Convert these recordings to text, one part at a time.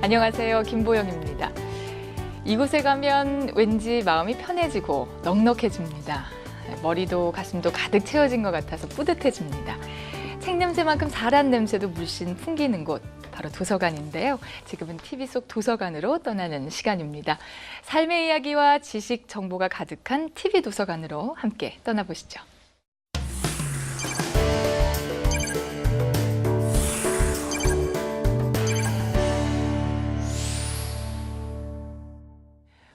안녕하세요. 김보영입니다. 이곳에 가면 왠지 마음이 편해지고 넉넉해집니다. 머리도 가슴도 가득 채워진 것 같아서 뿌듯해집니다. 책 냄새만큼 사람 냄새도 물씬 풍기는 곳, 바로 도서관인데요. 지금은 TV 속 도서관으로 떠나는 시간입니다. 삶의 이야기와 지식 정보가 가득한 TV 도서관으로 함께 떠나보시죠.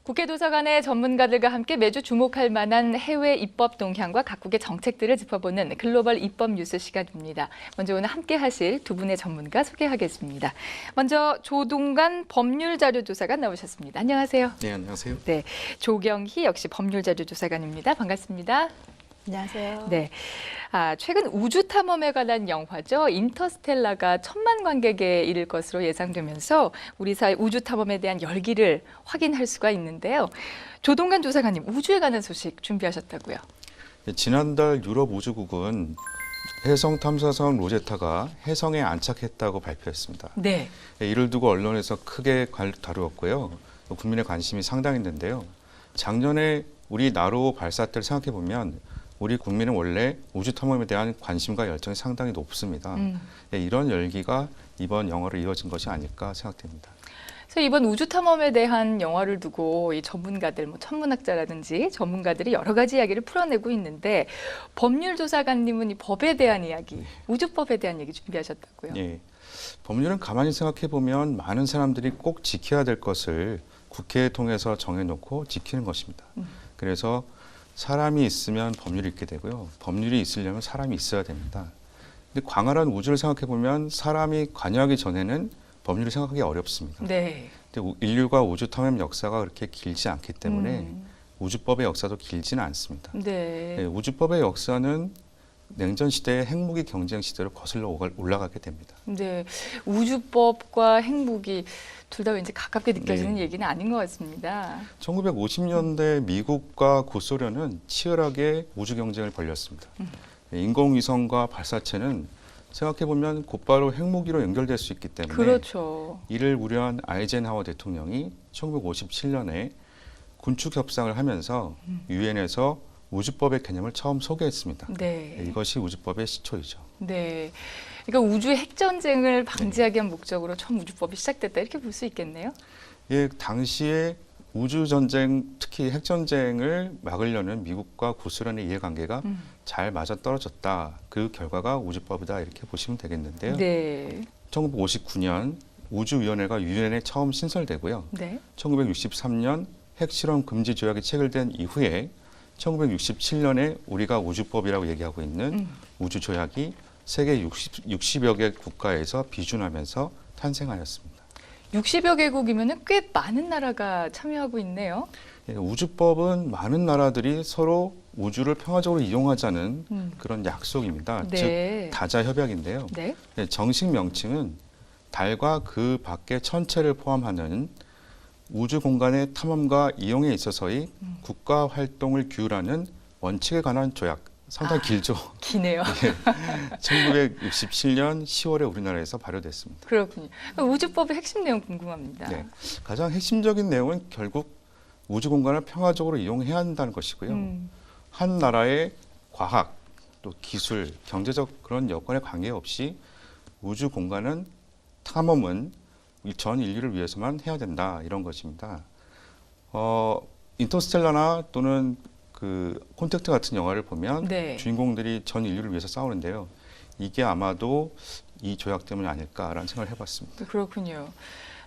국회 도서관의 전문가들과 함께 매주 주목할 만한 해외 입법 동향과 각국의 정책들을 짚어보는 글로벌 입법 뉴스 시간입니다. 먼저 오늘 함께 하실 두 분의 전문가 소개하겠습니다. 먼저 조동관 법률자료조사관 나오셨습니다. 안녕하세요. 네, 안녕하세요. 네, 조경희 역시 법률자료조사관입니다. 반갑습니다. 안녕하세요. 네, 최근 우주 탐험에 관한 영화죠. 인터스텔라가 1000만 관객에 이를 것으로 예상되면서 우리 사회 우주 탐험에 대한 열기를 확인할 수가 있는데요. 조동관 조사관님, 우주에 관한 소식 준비하셨다고요? 네, 지난달 유럽 우주국은 해성 탐사선 로제타가 해성에 안착했다고 발표했습니다. 네. 이를 두고 언론에서 크게 다루었고요. 국민의 관심이 상당했는데요. 작년에 우리 나로 발사 때를 생각해 보면 우리 국민은 원래 우주 탐험에 대한 관심과 열정이 상당히 높습니다. 이런 열기가 이번 영화로 이어진 것이 아닐까 생각됩니다. 그래서 이번 우주 탐험에 대한 영화를 두고 이 전문가들, 천문학자라든지 전문가들이 여러 가지 이야기를 풀어내고 있는데 법률조사관님은 이 법에 대한 이야기, 우주법에 대한 얘기 준비하셨다고요? 예, 법률은 가만히 생각해 보면 많은 사람들이 꼭 지켜야 될 것을 국회에 통해서 정해놓고 지키는 것입니다. 그래서 사람이 있으면 법률이 있게 되고요. 법률이 있으려면 사람이 있어야 됩니다. 근데 광활한 우주를 생각해 보면 사람이 관여하기 전에는 법률을 생각하기 어렵습니다. 네. 근데 인류가 우주 탐험 역사가 그렇게 길지 않기 때문에 우주법의 역사도 길지는 않습니다. 네. 네, 우주법의 역사는 냉전 시대의 핵무기 경쟁 시대로 거슬러 올라가게 됩니다. 네, 우주법과 핵무기 둘 다 왠지 가깝게 느껴지는 네. 얘기는 아닌 것 같습니다. 1950년대 미국과 구소련은 치열하게 우주 경쟁을 벌였습니다. 인공위성과 발사체는 생각해보면 곧바로 핵무기로 연결될 수 있기 때문에 그렇죠. 이를 우려한 아이젠하워 대통령이 1957년에 군축 협상을 하면서 유엔에서 우주법의 개념을 처음 소개했습니다. 네. 이것이 우주법의 시초이죠. 네. 그러니까 우주의 핵전쟁을 방지하기 위한 목적으로 처음 우주법이 시작됐다 이렇게 볼 수 있겠네요. 예, 당시에 우주전쟁, 특히 핵전쟁을 막으려는 미국과 구소련의 이해관계가 잘 맞아떨어졌다. 그 결과가 우주법이다 이렇게 보시면 되겠는데요. 네. 1959년 우주위원회가 유엔에 처음 신설되고요. 네. 1963년 핵실험 금지 조약이 체결된 이후에 1967년에 우리가 우주법이라고 얘기하고 있는 우주조약이 세계 60여 개 국가에서 비준하면서 탄생하였습니다. 60여 개국이면 꽤 많은 나라가 참여하고 있네요. 예, 우주법은 많은 나라들이 서로 우주를 평화적으로 이용하자는 그런 약속입니다. 네. 즉 다자협약인데요. 네. 예, 정식 명칭은 달과 그 밖의 천체를 포함하는 우주 공간의 탐험과 이용에 있어서의 국가 활동을 규율하는 원칙에 관한 조약. 상당히 길죠. 기네요. 예, 1967년 10월에 우리나라에서 발효됐습니다. 그렇군요. 우주법의 핵심 내용 궁금합니다. 네, 가장 핵심적인 내용은 결국 우주 공간을 평화적으로 이용해야 한다는 것이고요. 한 나라의 과학, 또 기술, 경제적 그런 여건에 관계없이 우주 공간은 탐험은 전 인류를 위해서만 해야 된다 이런 것입니다. 인터스텔라나 또는 그 콘택트 같은 영화를 보면 네. 주인공들이 전 인류를 위해서 싸우는데요. 이게 아마도 이 조약 때문이 아닐까라는 생각을 해봤습니다. 그렇군요.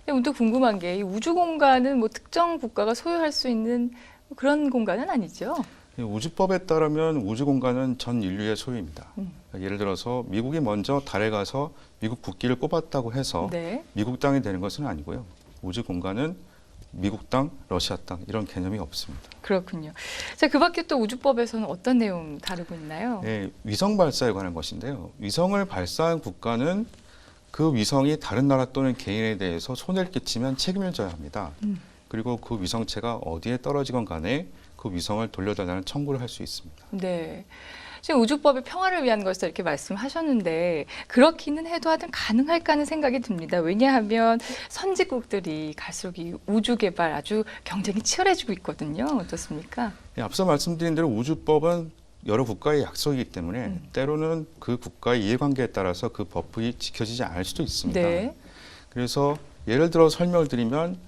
근데 문득 궁금한 게 이 우주 공간은 특정 국가가 소유할 수 있는 그런 공간은 아니죠? 우주법에 따르면 우주 공간은 전 인류의 소유입니다. 예를 들어서 미국이 먼저 달에 가서 미국 국기를 꼽았다고 해서 네. 미국 땅이 되는 것은 아니고요. 우주 공간은 미국 땅, 러시아 땅 이런 개념이 없습니다. 그렇군요. 자, 그 밖에 또 우주법에서는 어떤 내용 다루고 있나요? 네, 위성 발사에 관한 것인데요. 위성을 발사한 국가는 그 위성이 다른 나라 또는 개인에 대해서 손해를 끼치면 책임을 져야 합니다. 그리고 그 위성체가 어디에 떨어지건 간에 그 그 위성을 돌려달라는 청구를 할 수 있습니다. 네. 지금 우주법의 평화를 위한 것을 이렇게 말씀하셨는데 그렇기는 해도 하여튼 가능할까 하는 생각이 듭니다. 왜냐하면 선진국들이 갈수록 이 우주 개발 아주 경쟁이 치열해지고 있거든요. 어떻습니까? 예, 앞서 말씀드린 대로 우주법은 여러 국가의 약속이기 때문에 때로는 그 국가의 이해관계에 따라서 그 법이 지켜지지 않을 수도 있습니다. 네. 그래서 예를 들어 설명을 드리면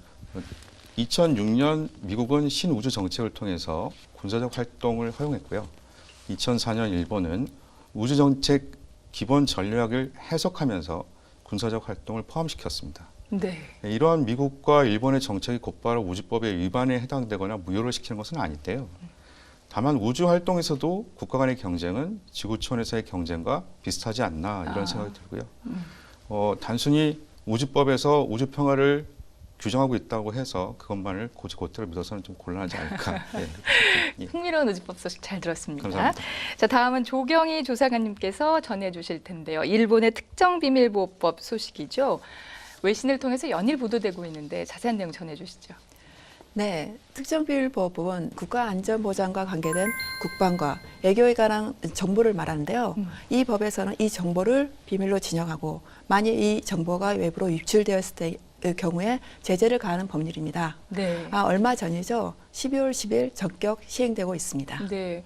2006년 미국은 신우주 정책을 통해서 군사적 활동을 허용했고요. 2004년 일본은 우주정책 기본 전략을 해석하면서 군사적 활동을 포함시켰습니다. 네. 이러한 미국과 일본의 정책이 곧바로 우주법의 위반에 해당되거나 무효를 시키는 것은 아닌데요. 다만 우주 활동에서도 국가 간의 경쟁은 지구촌에서의 경쟁과 비슷하지 않나 이런 생각이 들고요. 단순히 우주법에서 우주 평화를 규정하고 있다고 해서 그것만을 고지고대로 믿어서는 좀 곤란하지 않을까. 예. 흥미로운 우주법 소식 잘 들었습니다. 감사합니다. 자, 다음은 조경희 조사관님께서 전해주실 텐데요. 일본의 특정비밀보호법 소식이죠. 외신을 통해서 연일 보도되고 있는데 자세한 내용 전해주시죠. 네, 특정비밀보호법은 국가안전보장과 관계된 국방과 외교에 관한 정보를 말하는데요. 이 법에서는 이 정보를 비밀로 진영하고 만일 이 정보가 외부로 유출되었을 때 경우에 제재를 가하는 법률입니다. 네. 얼마 전이죠. 12월 10일 전격 시행되고 있습니다. 네.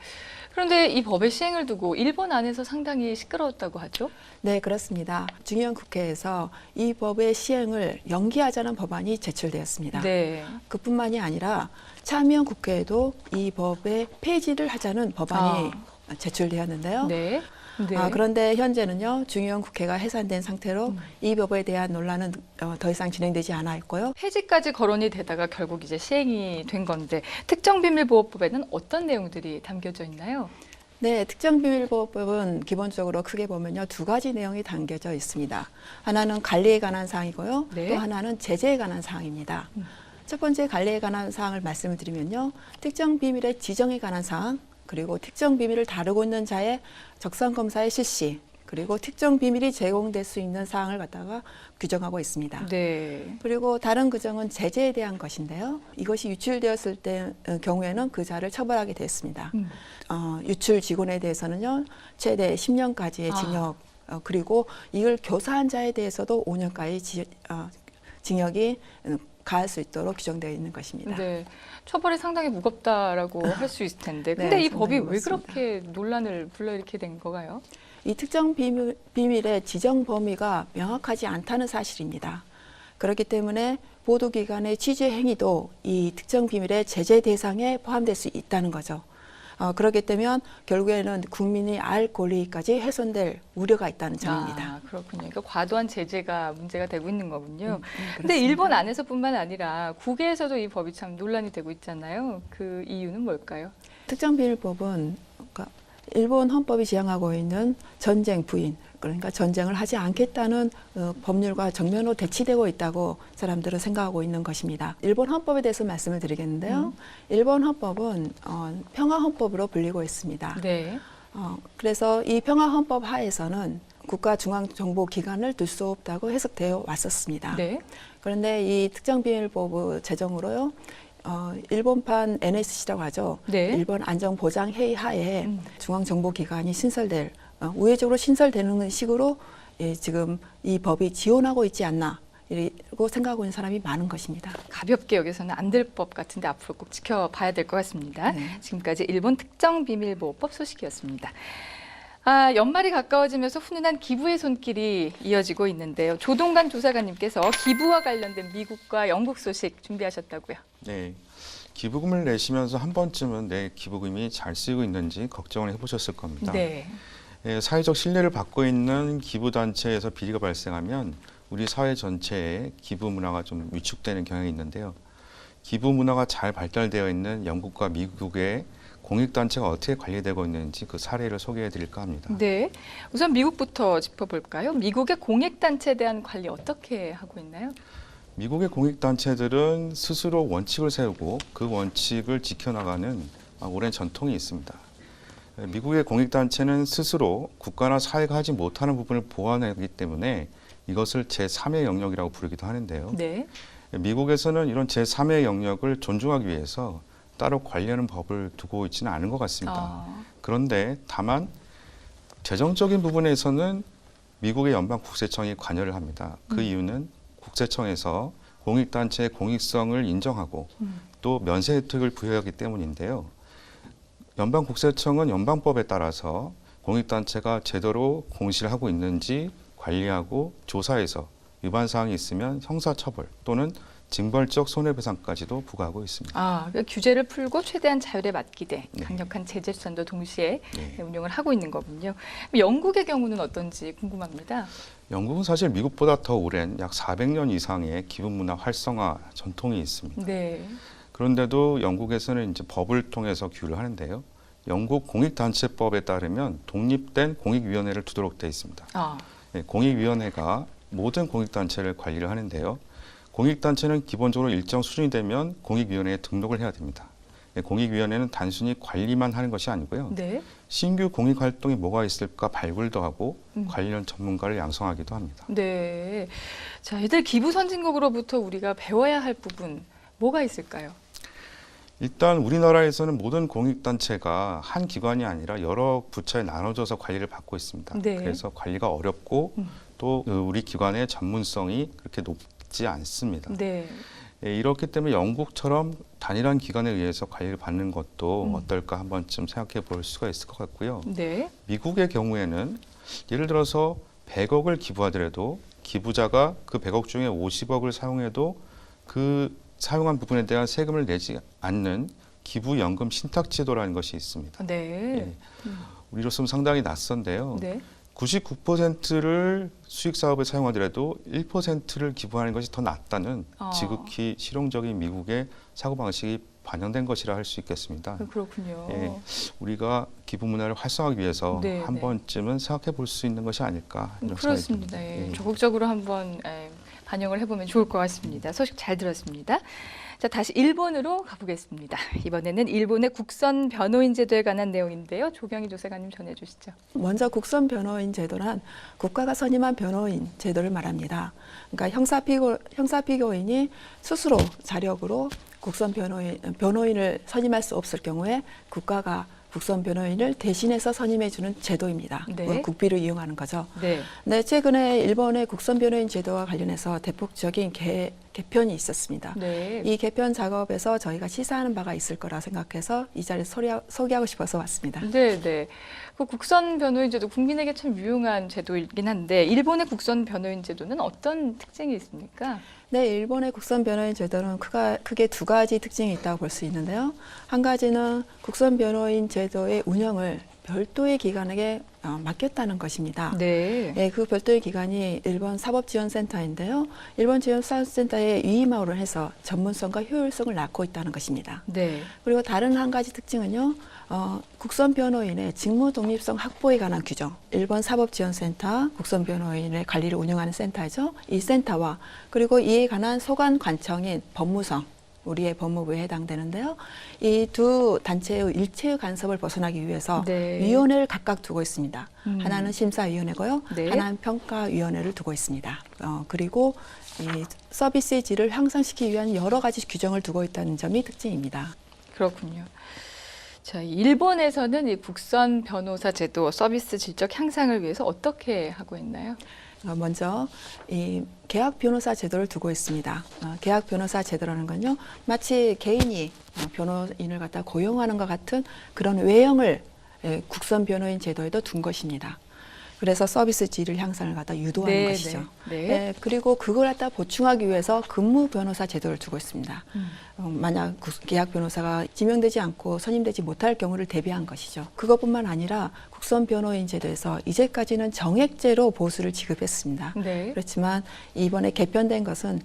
그런데 이 법의 시행을 두고 일본 안에서 상당히 시끄러웠다고 하죠? 네, 그렇습니다. 중의원 국회에서 이 법의 시행을 연기하자는 법안이 제출되었습니다. 네. 그뿐만이 아니라 참의원 국회에도 이 법의 폐지를 하자는 법안이 제출되었는데요. 네. 네. 그런데 현재는요, 중의원 국회가 해산된 상태로 이 법에 대한 논란은 더 이상 진행되지 않아 있고요. 폐지까지 거론이 되다가 결국 이제 시행이 된 건데 특정비밀보호법에는 어떤 내용들이 담겨져 있나요? 네, 특정비밀보호법은 기본적으로 크게 보면요, 두 가지 내용이 담겨져 있습니다. 하나는 관리에 관한 사항이고요, 네. 또 하나는 제재에 관한 사항입니다. 첫 번째 관리에 관한 사항을 말씀을 드리면요, 특정 비밀의 지정에 관한 사항, 그리고 특정 비밀을 다루고 있는 자의 적성 검사의 실시, 그리고 특정 비밀이 제공될 수 있는 사항을 갖다가 규정하고 있습니다. 네. 그리고 다른 규정은 제재에 대한 것인데요. 이것이 유출되었을 때 경우에는 그 자를 처벌하게 되었습니다. 유출 직원에 대해서는요, 최대 10년까지의 징역, 그리고 이걸 교사한 자에 대해서도 5년까지 징역이 가할 수 있도록 규정되어 있는 것입니다. 네. 처벌이 상당히 무겁다라고 할 수 있을 텐데. 근데 네, 이 법이 상당히 왜 무겁습니다. 그렇게 논란을 불러일으키게 된 건가요? 이 특정 비밀의 지정 범위가 명확하지 않다는 사실입니다. 그렇기 때문에 보도기관의 취재 행위도 이 특정 비밀의 제재 대상에 포함될 수 있다는 거죠. 그렇기 때문에 결국에는 국민이 알 권리까지 훼손될 우려가 있다는 점입니다. 그렇군요. 그러니까 과도한 제재가 문제가 되고 있는 거군요. 근데 그렇습니다. 일본 안에서뿐만 아니라 국외에서도 이 법이 참 논란이 되고 있잖아요. 그 이유는 뭘까요? 특정비밀법은 그러니까 일본 헌법이 지향하고 있는 전쟁 부인, 그러니까 전쟁을 하지 않겠다는 법률과 정면으로 대치되고 있다고 사람들은 생각하고 있는 것입니다. 일본 헌법에 대해서 말씀을 드리겠는데요. 일본 헌법은 평화 헌법으로 불리고 있습니다. 네. 그래서 이 평화 헌법 하에서는 국가 중앙 정보 기관을 둘 수 없다고 해석되어 왔었습니다. 네. 그런데 이 특정비밀법 제정으로요. 일본판 NSC라고 하죠. 네. 일본 안전보장회의 하에 중앙정보기관이 신설될 우회적으로 신설되는 식으로 지금 이 법이 지원하고 있지 않나 이라고 생각하고 있는 사람이 많은 것입니다. 가볍게 여기서는 안 될 법 같은데 앞으로 꼭 지켜봐야 될 것 같습니다. 네. 지금까지 일본 특정비밀보호법 소식이었습니다. 연말이 가까워지면서 훈훈한 기부의 손길이 이어지고 있는데요. 조동관 조사관님께서 기부와 관련된 미국과 영국 소식 준비하셨다고요. 네. 기부금을 내시면서 한 번쯤은 내 기부금이 잘 쓰이고 있는지 걱정을 해보셨을 겁니다. 네. 사회적 신뢰를 받고 있는 기부단체에서 비리가 발생하면 우리 사회 전체에 기부 문화가 좀 위축되는 경향이 있는데요. 기부 문화가 잘 발달되어 있는 영국과 미국의 공익단체가 어떻게 관리되고 있는지 그 사례를 소개해 드릴까 합니다. 네. 우선 미국부터 짚어볼까요? 미국의 공익단체에 대한 관리 어떻게 하고 있나요? 미국의 공익단체들은 스스로 원칙을 세우고 그 원칙을 지켜나가는 오랜 전통이 있습니다. 미국의 공익단체는 스스로 국가나 사회가 하지 못하는 부분을 보완하기 때문에 이것을 제3의 영역이라고 부르기도 하는데요. 네. 미국에서는 이런 제3의 영역을 존중하기 위해서 따로 관리하는 법을 두고 있지는 않은 것 같습니다. 아. 그런데 다만 재정적인 부분에서는 미국의 연방국세청이 관여를 합니다. 그 이유는 국세청에서 공익단체의 공익성을 인정하고 또 면세 혜택을 부여하기 때문인데요. 연방국세청은 연방법에 따라서 공익단체가 제대로 공시를 하고 있는지 관리하고 조사해서 위반 사항이 있으면 형사처벌 또는 징벌적 손해배상까지도 부과하고 있습니다. 아, 그러니까 규제를 풀고 최대한 자율에 맡기되 네. 강력한 제재 수단도 동시에 네. 운용을 하고 있는 거군요. 영국의 경우는 어떤지 궁금합니다. 영국은 사실 미국보다 더 오랜 약 400년 이상의 기부문화 활성화 전통이 있습니다. 네. 그런데도 영국에서는 이제 법을 통해서 규율을 하는데요. 영국 공익단체법에 따르면 독립된 공익위원회를 두도록 되어 있습니다. 아, 네, 공익위원회가 모든 공익단체를 관리를 하는데요. 공익단체는 기본적으로 일정 수준이 되면 공익위원회에 등록을 해야 됩니다. 네, 공익위원회는 단순히 관리만 하는 것이 아니고요. 네. 신규 공익활동이 뭐가 있을까 발굴도 하고 관련 전문가를 양성하기도 합니다. 네. 자, 이들 기부 선진국으로부터 우리가 배워야 할 부분 뭐가 있을까요? 일단 우리나라에서는 모든 공익단체가 한 기관이 아니라 여러 부처에 나눠져서 관리를 받고 있습니다. 네. 그래서 관리가 어렵고 또 우리 기관의 전문성이 그렇게 높지 않습니다. 네. 예, 이렇기 때문에 영국처럼 단일한 기관에 의해서 관리를 받는 것도 어떨까 한 번쯤 생각해 볼 수가 있을 것 같고요. 네. 미국의 경우에는 예를 들어서 100억을 기부하더라도 기부자가 그 100억 중에 50억을 사용해도 그 사용한 부분에 대한 세금을 내지 않는 기부연금 신탁제도라는 것이 있습니다. 네. 예, 우리로서는 상당히 낯선데요. 네. 99%를 수익 사업에 사용하더라도 1%를 기부하는 것이 더 낫다는 지극히 실용적인 미국의 사고방식이 반영된 것이라 할 수 있겠습니다. 그렇군요. 예, 우리가 기부 문화를 활성화하기 위해서 네, 한 네. 번쯤은 생각해 볼 수 있는 것이 아닐까 이런 생각이 그렇습니다. 듭니다. 예. 예. 적극적으로 한번 반영을 해보면 좋을 것 같습니다. 소식 잘 들었습니다. 자, 다시 일본으로 가보겠습니다. 이번에는 일본의 국선 변호인 제도에 관한 내용인데요. 조경희 조사관님 전해주시죠. 먼저 국선 변호인 제도란 국가가 선임한 변호인 제도를 말합니다. 그러니까 형사 피고인이 스스로 자력으로 국선 변호인을 선임할 수 없을 경우에 국가가 국선 변호인을 대신해서 선임해주는 제도입니다. 네. 국비를 이용하는 거죠. 네. 네, 최근에 일본의 국선 변호인 제도와 관련해서 대폭적인 개편이 있었습니다. 네. 이 개편 작업에서 저희가 시사하는 바가 있을 거라 생각해서 이 자리에서 소개하고 싶어서 왔습니다. 네, 네. 그 국선 변호인 제도 국민에게 참 유용한 제도이긴 한데 일본의 국선 변호인 제도는 어떤 특징이 있습니까? 네, 일본의 국선 변호인 제도는 크게 두 가지 특징이 있다고 볼 수 있는데요. 한 가지는 국선 변호인 제도의 운영을 별도의 기관에게 맡겼다는 것입니다. 네. 네, 그 별도의 기관이 일본 사법지원센터인데요. 일본 지원사업센터에 위임을 해서 전문성과 효율성을 낳고 있다는 것입니다. 네. 그리고 다른 한 가지 특징은요. 국선 변호인의 직무 독립성 확보에 관한 규정. 일본 사법지원센터 국선 변호인의 관리를 운영하는 센터죠. 이 센터와 그리고 이에 관한 소관 관청인 법무성, 우리의 법무부에 해당되는데요. 이 두 단체의 일체의 간섭을 벗어나기 위해서 네. 위원회를 각각 두고 있습니다. 하나는 심사위원회고요. 네. 하나는 평가위원회를 두고 있습니다. 그리고 이 서비스의 질을 향상시키기 위한 여러 가지 규정을 두고 있다는 점이 특징입니다. 그렇군요. 자, 일본에서는 이 국선 변호사 제도 서비스 질적 향상을 위해서 어떻게 하고 있나요? 먼저 이 계약 변호사 제도를 두고 있습니다. 계약 변호사 제도라는 건요, 마치 개인이 변호인을 갖다 고용하는 것 같은 그런 외형을 국선 변호인 제도에도 둔 것입니다. 그래서 서비스 질을 향상을 갖다 유도하는 네, 것이죠. 네. 네, 그리고 그걸 갖다 보충하기 위해서 근무 변호사 제도를 두고 있습니다. 만약 계약 변호사가 지명되지 않고 선임되지 못할 경우를 대비한 것이죠. 그것뿐만 아니라 국선 변호인 제도에서 이제까지는 정액제로 보수를 지급했습니다. 네. 그렇지만 이번에 개편된 것은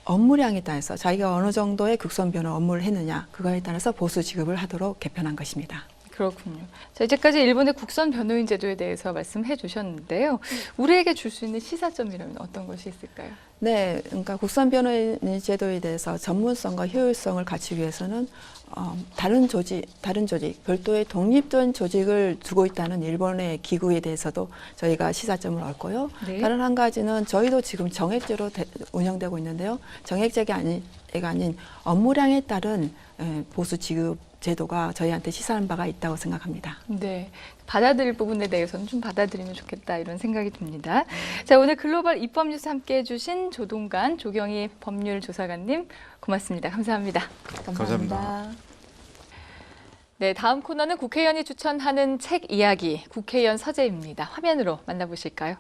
업무량에 따라서 자기가 어느 정도의 국선 변호 업무를 했느냐 그거에 따라서 보수 지급을 하도록 개편한 것입니다. 그렇군요. 자, 이제까지 일본의 국선 변호인 제도에 대해서 말씀해 주셨는데요. 우리에게 줄 수 있는 시사점이라면 어떤 것이 있을까요? 네, 그러니까 국선 변호인 제도에 대해서 전문성과 효율성을 갖추기 위해서는 다른 조직, 별도의 독립된 조직을 두고 있다는 일본의 기구에 대해서도 저희가 시사점을 얻고요. 네. 다른 한 가지는 저희도 지금 정액제로 운영되고 있는데요. 정액제가 아닌 업무량에 따른 보수 지급 제도가 저희한테 시사하는 바가 있다고 생각합니다. 네, 받아들일 부분에 대해서는 좀 받아들이면 좋겠다 이런 생각이 듭니다. 자, 오늘 글로벌 입법 뉴스 함께해 주신 조동관, 조경희 법률조사관님 고맙습니다. 감사합니다. 감사합니다. 네, 다음 코너는 국회의원이 추천하는 책 이야기, 국회의원 서재입니다. 화면으로 만나보실까요?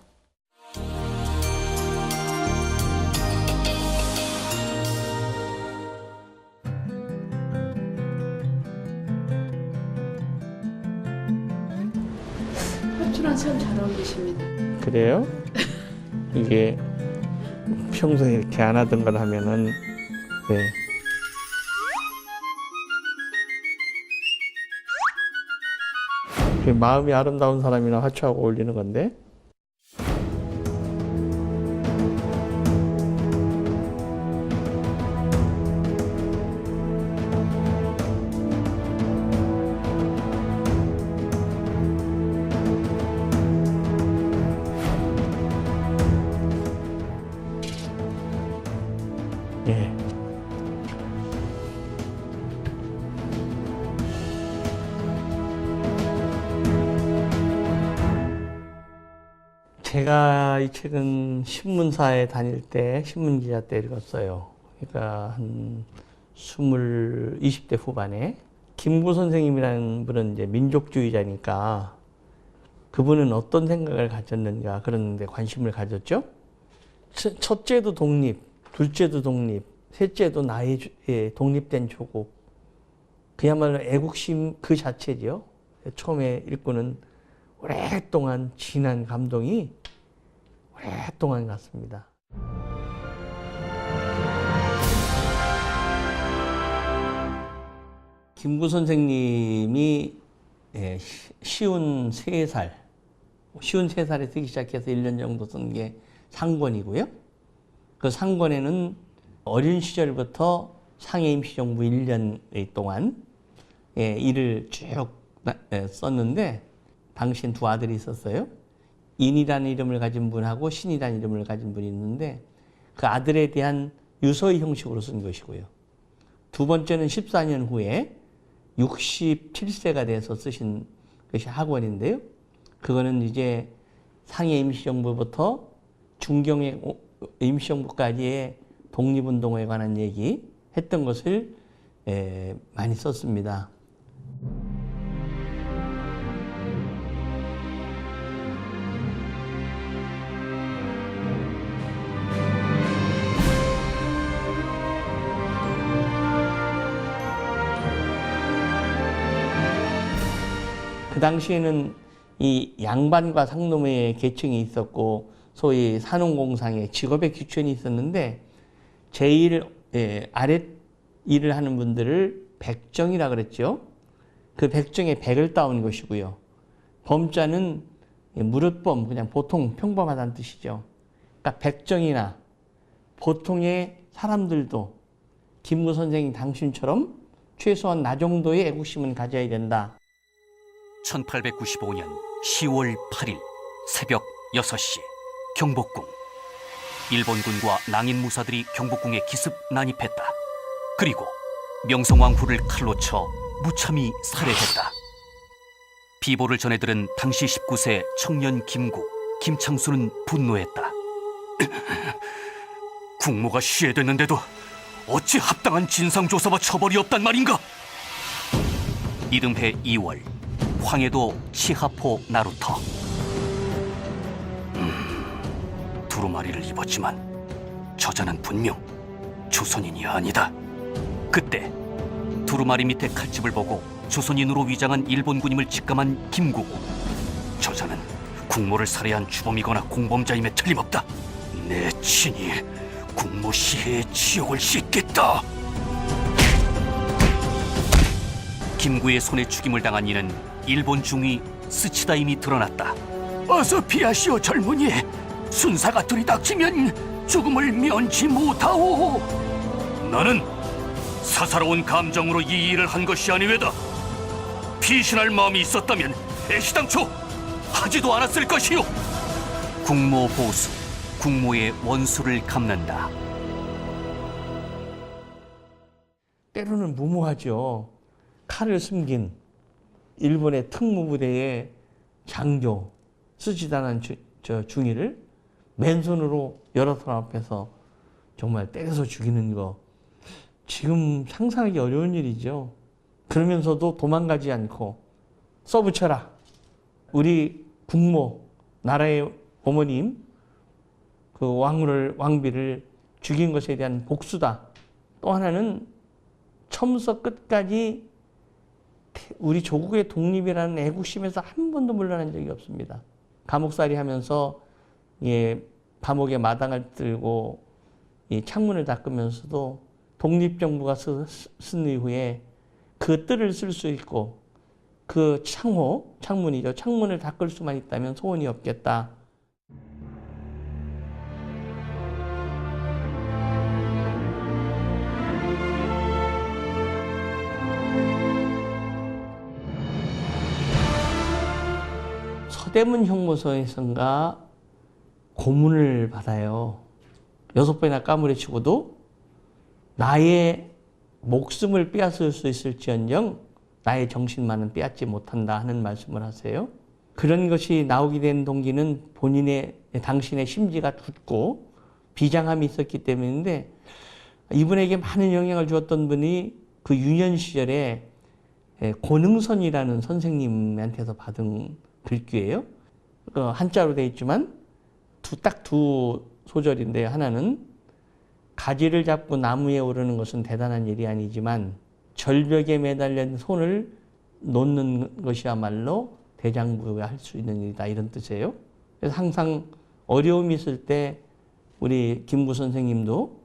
화투랑 참 잘 어울리십니다. 그래요? 이게 평소에 이렇게 안 하던 걸 하면은 네. 마음이 아름다운 사람이나 화투하고 어울리는 건데. 예. 제가 이 책은 신문사에 다닐 때, 신문기자 때 읽었어요. 그러니까 한 20대 후반에. 김구 선생님이라는 분은 이제 민족주의자니까 그분은 어떤 생각을 가졌는가 그런 데 관심을 가졌죠. 첫째도 독립, 둘째도 독립, 셋째도 나의 독립된 조국. 그야말로 애국심 그 자체죠. 처음에 읽고는 오랫동안 진한 감동이 오랫동안 갔습니다. 김구 선생님이 쉬운 3살, 쉬운 3살에 쓰기 시작해서 1년 정도 쓴 게 상권이고요. 그 상권에는 어린 시절부터 상해임시정부 1년 동안 일을 쭉 썼는데 당신 2 아들이 있었어요. 인이라는 이름을 가진 분하고 신이라는 이름을 가진 분이 있는데 그 아들에 대한 유서의 형식으로 쓴 것이고요. 2번째는 14년 후에 67세가 돼서 쓰신 것이 학원인데요. 그거는 이제 상해 임시정부부터 중경의 임시정부까지의 독립운동에 관한 얘기 했던 것을 많이 썼습니다. 그 당시에는 이 양반과 상노의 계층이 있었고 소위 산업공상의 직업의 규천이 있었는데 제일 아래 일을 하는 분들을 백정이라 그랬죠. 그 백정의 백을 따온 것이고요. 범자는 무릇범, 그냥 보통 평범하다는 뜻이죠. 그러니까 백정이나 보통의 사람들도 김구 선생이 당신처럼 최소한 나 정도의 애국심은 가져야 된다. 1895년 10월 8일 새벽 6시 경복궁. 일본군과 낭인무사들이 경복궁에 기습 난입했다. 그리고 명성황후를 칼로 쳐 무참히 살해했다. 비보를 전해들은 당시 19세 청년 김구, 김창수는 분노했다. 국모가 시해됐는데도 어찌 합당한 진상조사와 처벌이 없단 말인가? 이듬해 2월 황해도 치하포 나루터. 두루마리를 입었지만 저자는 분명 조선인이 아니다. 그때 두루마리 밑에 칼집을 보고 조선인으로 위장한 일본군임을 직감한 김구. 저자는 국모를 살해한 주범이거나 공범자임에 틀림없다. 내 친히 국모 시해의 지옥을 씻겠다. 김구의 손에 죽임을 당한 이는 일본 중위 스치다임이 드러났다. 어서 피하시오 젊은이. 순사가 들이닥치면 죽음을 면치 못하오. 나는 사사로운 감정으로 이 일을 한 것이 아니외다. 피신할 마음이 있었다면 애시당초 하지도 않았을 것이오. 국모 보수, 국모의 원수를 갚는다. 때로는 무모하죠. 칼을 숨긴 일본의 특무부대의 장교 쓰지도 않은 중위를 맨손으로 여러 사람 앞에서 정말 때려서 죽이는 거 지금 상상하기 어려운 일이죠. 그러면서도 도망가지 않고 써붙여라. 우리 국모, 나라의 어머님, 그 왕비를 죽인 것에 대한 복수다. 또 하나는 처음부터 끝까지 우리 조국의 독립이라는 애국심에서 한 번도 물러난 적이 없습니다. 감옥살이 하면서 감옥의 마당을 들고 창문을 닦으면서도 독립정부가 쓴 이후에 그 뜰을 쓸 수 있고 그 창문이죠. 창문을 닦을 수만 있다면 소원이 없겠다. 서대문 형무소에선가 고문을 받아요. 6번이나 까무러치고도 나의 목숨을 빼앗을 수 있을지언정 나의 정신만은 빼앗지 못한다 하는 말씀을 하세요. 그런 것이 나오게 된 동기는 당신의 심지가 굳고 비장함이 있었기 때문인데 이분에게 많은 영향을 주었던 분이 그 유년 시절에 고능선이라는 선생님한테서 받은 글귀예요. 한자로 되어 있지만 딱 두 소절인데요. 하나는 가지를 잡고 나무에 오르는 것은 대단한 일이 아니지만 절벽에 매달린 손을 놓는 것이야말로 대장부가 할 수 있는 일이다. 이런 뜻이에요. 그래서 항상 어려움이 있을 때 우리 김구 선생님도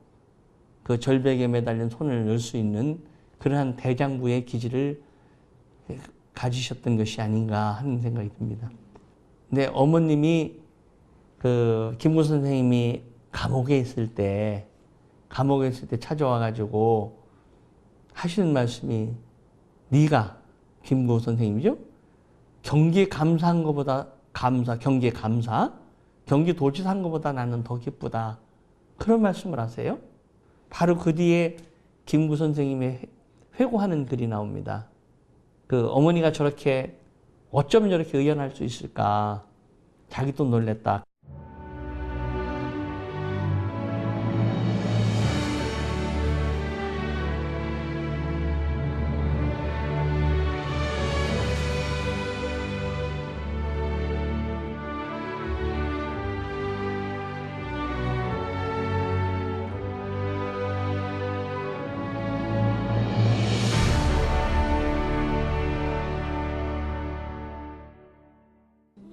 그 절벽에 매달린 손을 넣을 수 있는 그러한 대장부의 기질을 가지셨던 것이 아닌가 하는 생각이 듭니다. 근데 어머님이 그 김구 선생님이 감옥에 있을 때 찾아와가지고 하시는 말씀이 네가 김구 선생님이죠? 경기도지사 한 것보다 나는 더 기쁘다. 그런 말씀을 하세요. 바로 그 뒤에 김구 선생님의 회고하는 글이 나옵니다. 그 어머니가 어쩌면 저렇게 의연할 수 있을까. 자기도 놀랬다.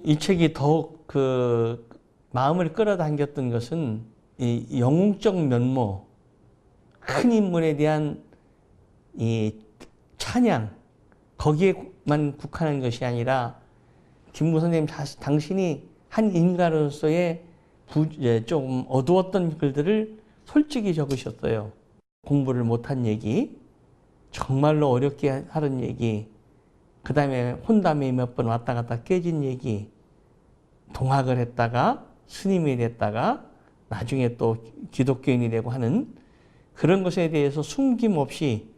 이 책이 더욱 그 마음을 끌어당겼던 것은 이 영웅적 면모, 큰 인물에 대한 이 찬양, 거기에만 국한한 것이 아니라 김구 선생님 당신이 한 인간으로서의 좀 어두웠던 글들을 솔직히 적으셨어요. 공부를 못한 얘기, 정말로 어렵게 하는 얘기, 그 다음에 혼담에 몇 번 왔다 갔다 깨진 얘기, 동학을 했다가 스님이 됐다가 나중에 또 기독교인이 되고 하는 그런 것에 대해서 숨김없이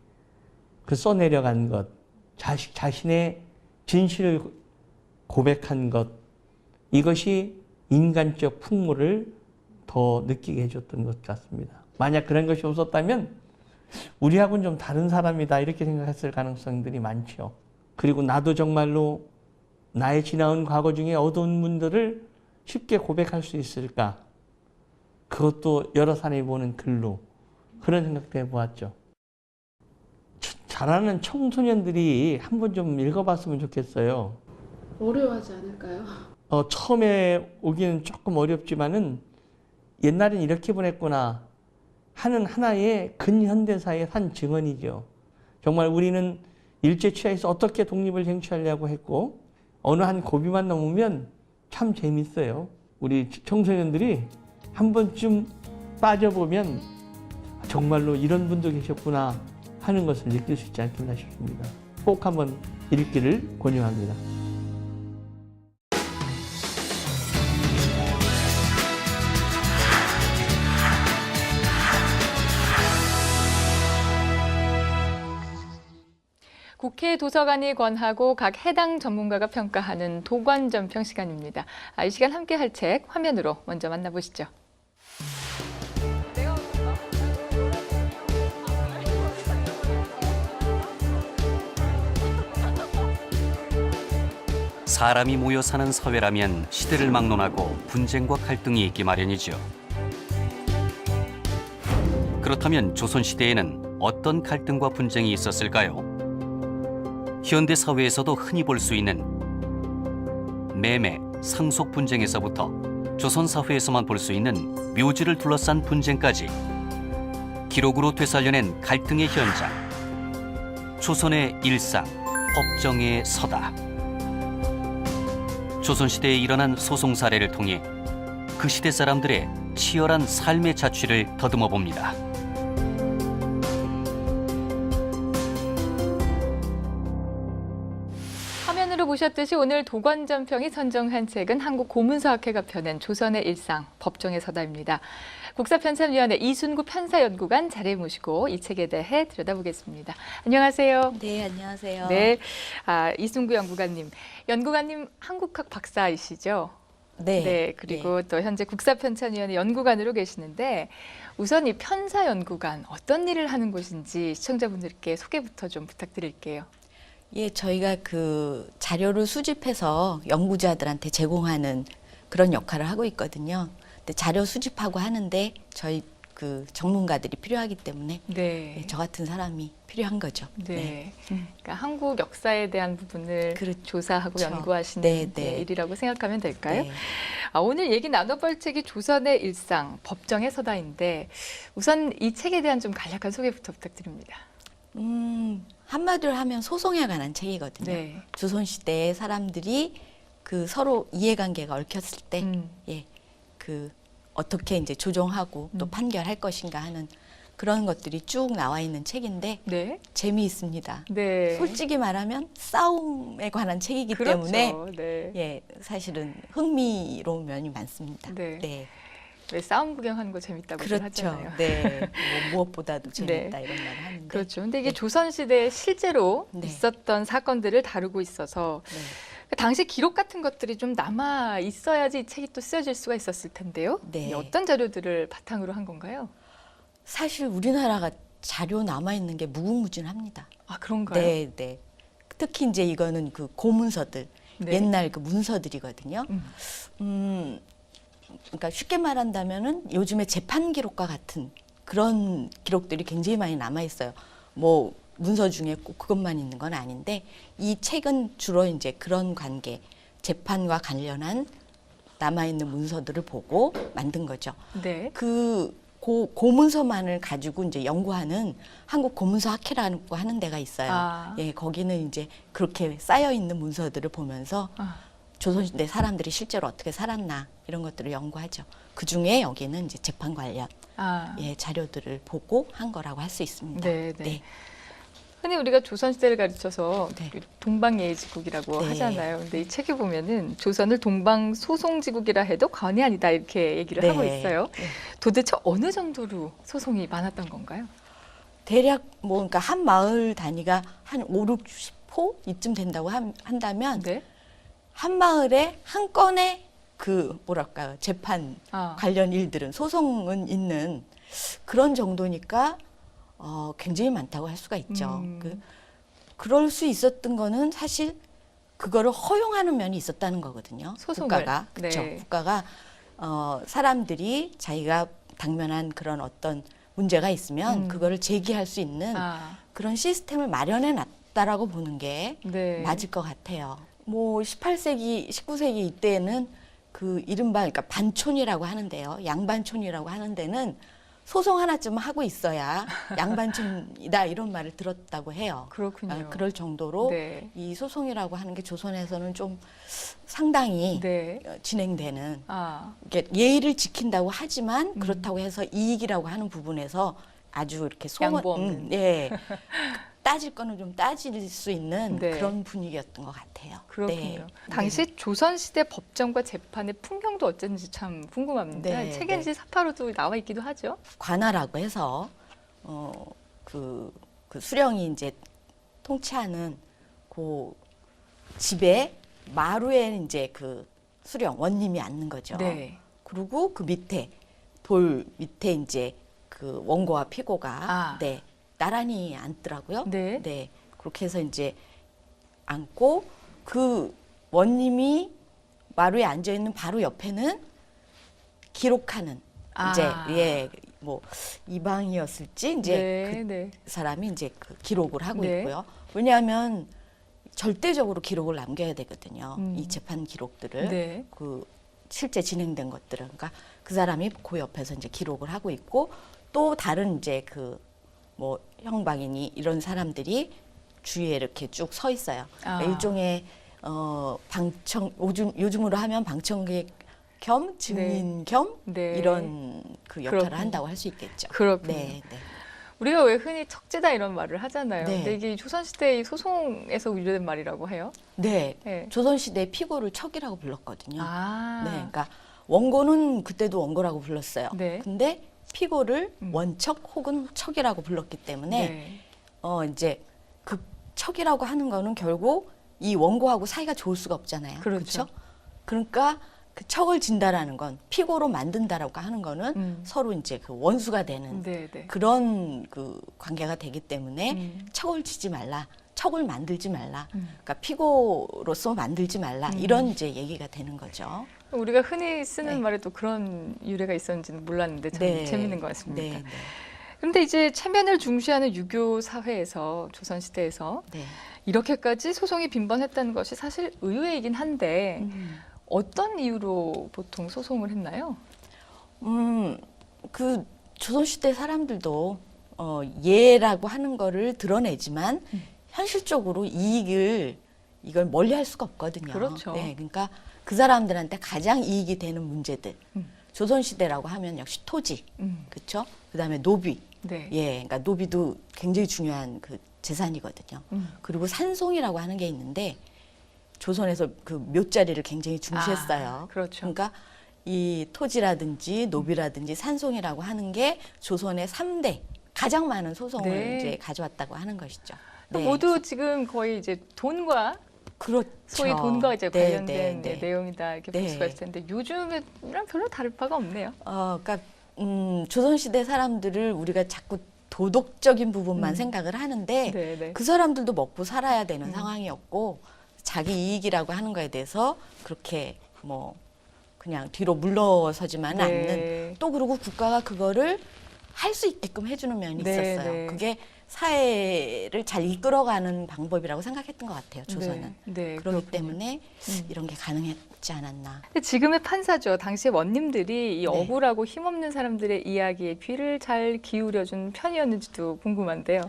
써내려간 것, 자신의 진실을 고백한 것, 이것이 인간적 풍모를 더 느끼게 해줬던 것 같습니다. 만약 그런 것이 없었다면 우리하고는 좀 다른 사람이다 이렇게 생각했을 가능성들이 많죠. 그리고 나도 정말로 나의 지나온 과거 중에 어두운 문들을 쉽게 고백할 수 있을까? 그것도 여러 사람이 보는 글로 그런 생각도 해보았죠. 자라는 청소년들이 한번 좀 읽어봤으면 좋겠어요. 어려워하지 않을까요? 처음에 오기는 조금 어렵지만은 옛날엔 이렇게 보냈구나 하는 하나의 근현대사의 한 증언이죠. 정말 우리는 일제치하에서 어떻게 독립을 쟁취하려고 했고 어느 한 고비만 넘으면 참 재밌어요. 우리 청소년들이 한 번쯤 빠져보면 정말로 이런 분도 계셨구나 하는 것을 느낄 수 있지 않겠나 싶습니다. 꼭 한번 읽기를 권유합니다. 국회 도서관이 권하고 각 해당 전문가가 평가하는 도관전평 시간입니다. 이 시간 함께 할 책 화면으로 먼저 만나보시죠. 사람이 모여 사는 사회라면 시대를 막론하고 분쟁과 갈등이 있기 마련이죠. 그렇다면 조선시대에는 어떤 갈등과 분쟁이 있었을까요? 현대 사회에서도 흔히 볼 수 있는 매매, 상속 분쟁에서부터 조선 사회에서만 볼 수 있는 묘지를 둘러싼 분쟁까지 기록으로 되살려낸 갈등의 현장, 조선의 일상, 법정의 서다. 조선시대에 일어난 소송 사례를 통해 그 시대 사람들의 치열한 삶의 자취를 더듬어 봅니다. 화면으로 보셨듯이 오늘 도관전평이 선정한 책은 한국고문사학회가 펴낸 조선의 일상, 법정의 서다입니다. 국사편찬위원회 이순구 편사연구관 자리에 모시고 이 책에 대해 들여다보겠습니다. 안녕하세요. 네, 안녕하세요. 네, 이순구 연구관님. 연구관님 한국학 박사이시죠? 네. 그리고 또 현재 국사편찬위원회 연구관으로 계시는데 우선 이 편사연구관 어떤 일을 하는 곳인지 시청자분들께 소개부터 좀 부탁드릴게요. 예, 저희가 그 자료를 수집해서 연구자들한테 제공하는 그런 역할을 하고 있거든요. 근데 자료 수집하고 하는데 저희 그 전문가들이 필요하기 때문에 네. 저 같은 사람이 필요한 거죠. 네. 그러니까 한국 역사에 대한 부분을 그렇죠. 조사하고 연구하시는 네, 네, 네. 일이라고 생각하면 될까요? 네. 오늘 얘기 나눠볼 책이 조선의 일상, 법정의 서다인데 우선 이 책에 대한 좀 간략한 소개부터 부탁드립니다. 한마디로 하면 소송에 관한 책이거든요. 네. 조선시대의 사람들이 그 서로 이해관계가 얽혔을 때, 예, 그 어떻게 이제 조정하고 또 판결할 것인가 하는 그런 것들이 쭉 나와 있는 책인데 네. 재미있습니다. 네. 솔직히 말하면 싸움에 관한 책이기 그렇죠. 때문에 네. 예, 사실은 흥미로운 면이 많습니다. 네. 왜 싸움 구경하는 거 재밌다고 그렇죠. 하잖아요. 네. 뭐 무엇보다도 재밌다 이런 말을 하는데. 그렇죠. 근데 이게 네. 조선시대에 실제로 네. 있었던 사건들을 다루고 있어서 네. 당시 기록 같은 것들이 좀 남아 있어야지 이 책이 또 쓰여질 수가 있었을 텐데요. 네. 어떤 자료들을 바탕으로 한 건가요? 사실 우리나라가 자료 남아 있는 게 무궁무진합니다. 아, 그런가요? 네, 네. 특히 이제 이거는 그 고문서들, 네. 옛날 그 문서들이거든요. 그러니까 쉽게 말한다면은 요즘에 재판 기록과 같은 그런 기록들이 굉장히 많이 남아 있어요. 뭐 문서 중에 꼭 그것만 있는 건 아닌데 이 책은 주로 이제 그런 관계, 재판과 관련한 남아 있는 문서들을 보고 만든 거죠. 네. 그 고문서만을 가지고 이제 연구하는 한국 고문서 학회라고 하는 데가 있어요. 아. 예, 거기는 이제 그렇게 쌓여 있는 문서들을 보면서 조선시대 사람들이 실제로 어떻게 살았나 이런 것들을 연구하죠. 그 중에 여기는 이제 재판 관련 예, 자료들을 보고 한 거라고 할 수 있습니다. 네, 네. 흔히 우리가 조선시대를 가르쳐서 네. 동방예의지국이라고 네. 하잖아요. 근데 이 책에 보면은 조선을 동방소송지국이라 해도 과언이 아니다 이렇게 얘기를 하고 네. 있어요. 네. 도대체 어느 정도로 소송이 많았던 건가요? 대략 뭐 그러니까 한 마을 단위가 한 5, 60호 이쯤 된다고 한다면 네. 한 마을에 한 건의 그 뭐랄까요 재판 관련 일들은 소송은 있는 그런 정도니까 굉장히 많다고 할 수가 있죠. 그럴 수 있었던 거는 사실 그거를 허용하는 면이 있었다는 거거든요. 소송을. 국가가 그렇죠. 네. 국가가 사람들이 자기가 당면한 그런 어떤 문제가 있으면 그거를 제기할 수 있는 그런 시스템을 마련해 놨다라고 보는 게 네. 맞을 것 같아요. 뭐 18세기, 19세기 이때는 그 이른바 그러니까 반촌이라고 하는데요. 양반촌이라고 하는 데는 소송 하나쯤 하고 있어야 양반촌이다 이런 말을 들었다고 해요. 그렇군요. 그럴 정도로 네. 이 소송이라고 하는 게 조선에서는 좀 상당히 네. 진행되는 아, 이게 예의를 지킨다고 하지만 그렇다고 해서 이익이라고 하는 부분에서 아주 이렇게 양보 없는. 예. 따질 거는 좀 따질 수 있는 네. 그런 분위기였던 것 같아요. 그렇군요. 네. 당시 조선시대 법정과 재판의 풍경도 어땠는지 참 궁금합니다. 네, 책에 이제 사파로도 나와 있기도 하죠. 관아라고 해서 그 수령이 이제 통치하는 그 집에 마루에 이제 그 수령 원님이 앉는 거죠. 네. 그리고 그 밑에 돌 밑에 이제 그 원고와 피고가 네, 나란히 앉더라고요. 네. 그렇게 해서 이제 앉고 그 원님이 마루에 앉아 있는 바로 옆에는 기록하는 이제 뭐 이방이었을지 이제 그 사람이 이제 그 기록을 하고 있고요. 왜냐하면 절대적으로 기록을 남겨야 되거든요. 이 재판 기록들을 그 실제 진행된 것들을 그러니까 그 사람이 그 옆에서 이제 기록을 하고 있고 또 다른 이제 그 뭐 형방이니 이런 사람들이 주위에 이렇게 쭉 서 있어요. 그러니까 일종의 방청 요즘으로 하면 방청객 겸 증인 겸 이런 그 역할을 한다고 할 수 있겠죠. 그렇군요. 네. 우리가 왜 흔히 척제다 이런 말을 하잖아요. 네. 근데 이게 조선시대의 소송에서 유래된 말이라고 해요. 네. 조선시대 피고를 척이라고 불렀거든요. 네. 그러니까 원고는 그때도 원고라고 불렀어요. 근데 피고를 원척 혹은 척이라고 불렀기 때문에 이제 그 척이라고 하는 거는 결국 이 원고하고 사이가 좋을 수가 없잖아요. 그렇죠? 그러니까 그 척을 진다라는 건 피고로 만든다라고 하는 거는 서로 이제 그 원수가 되는 그런 그 관계가 되기 때문에 척을 지지 말라, 척을 만들지 말라, 그러니까 피고로서 만들지 말라 이런 이제 얘기가 되는 거죠. 우리가 흔히 쓰는 말에 또 그런 유래가 있었는지는 몰랐는데 참 재밌는 것 같습니다. 그런데 이제 체면을 중시하는 유교 사회에서 조선시대에서 이렇게까지 소송이 빈번했다는 것이 사실 의외이긴 한데 어떤 이유로 보통 소송을 했나요? 그 조선시대 사람들도 예라고 하는 거를 드러내지만 현실적으로 이걸 멀리할 수가 없거든요. 그렇죠. 네, 그러니까 그 사람들한테 가장 이익이 되는 문제들. 조선시대라고 하면 역시 토지, 그렇죠? 그다음에 노비. 그러니까 노비도 굉장히 중요한 그 재산이거든요. 그리고 산송이라고 하는 게 있는데 조선에서 그 묘자리를 굉장히 중시했어요. 그렇죠. 그러니까 이 토지라든지 노비라든지 산송이라고 하는 게 조선의 3대 가장 많은 소송을 이제 가져왔다고 하는 것이죠. 모두 지금 거의 이제 돈과 소위 돈과 이제 관련된 내용이다 이렇게 볼 수가 있을 텐데 요즘이랑 별로 다를 바가 없네요. 그러니까 조선시대 사람들을 우리가 자꾸 도덕적인 부분만 생각을 하는데 그 사람들도 먹고 살아야 되는 상황이었고 자기 이익이라고 하는 거에 대해서 그렇게 뭐 그냥 뒤로 물러서지만 않는 또 그리고 국가가 그거를 할 수 있게끔 해주는 면이 있었어요. 그게 사회를 잘 이끌어가는 방법이라고 생각했던 것 같아요. 조선은. 그렇기 때문에 이런 게 가능했지 않았나. 근데 지금의 판사죠. 당시의 원님들이 이 억울하고 힘없는 사람들의 이야기에 귀를 잘 기울여준 편이었는지도 궁금한데요.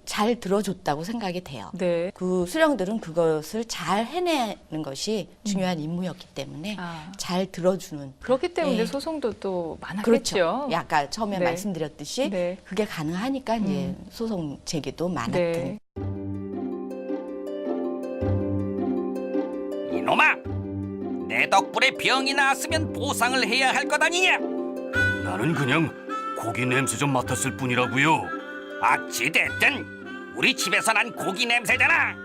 잘 들어줬다고 생각이 돼요. 그 수령들은 그것을 잘 해내는 것이 중요한 임무였기 때문에 잘 들어주는. 그렇기 때문에 소송도 또 많았겠죠. 그렇죠. 아까 처음에 말씀드렸듯이 그게 가능하니까 이제 소송 제기도 많았던. 이놈아! 내 덕분에 병이 나았으면 보상을 해야 할 것 아니냐? 나는 그냥 고기 냄새 좀 맡았을 뿐이라고요. 어찌됐든 우리 집에서 난 고기 냄새잖아.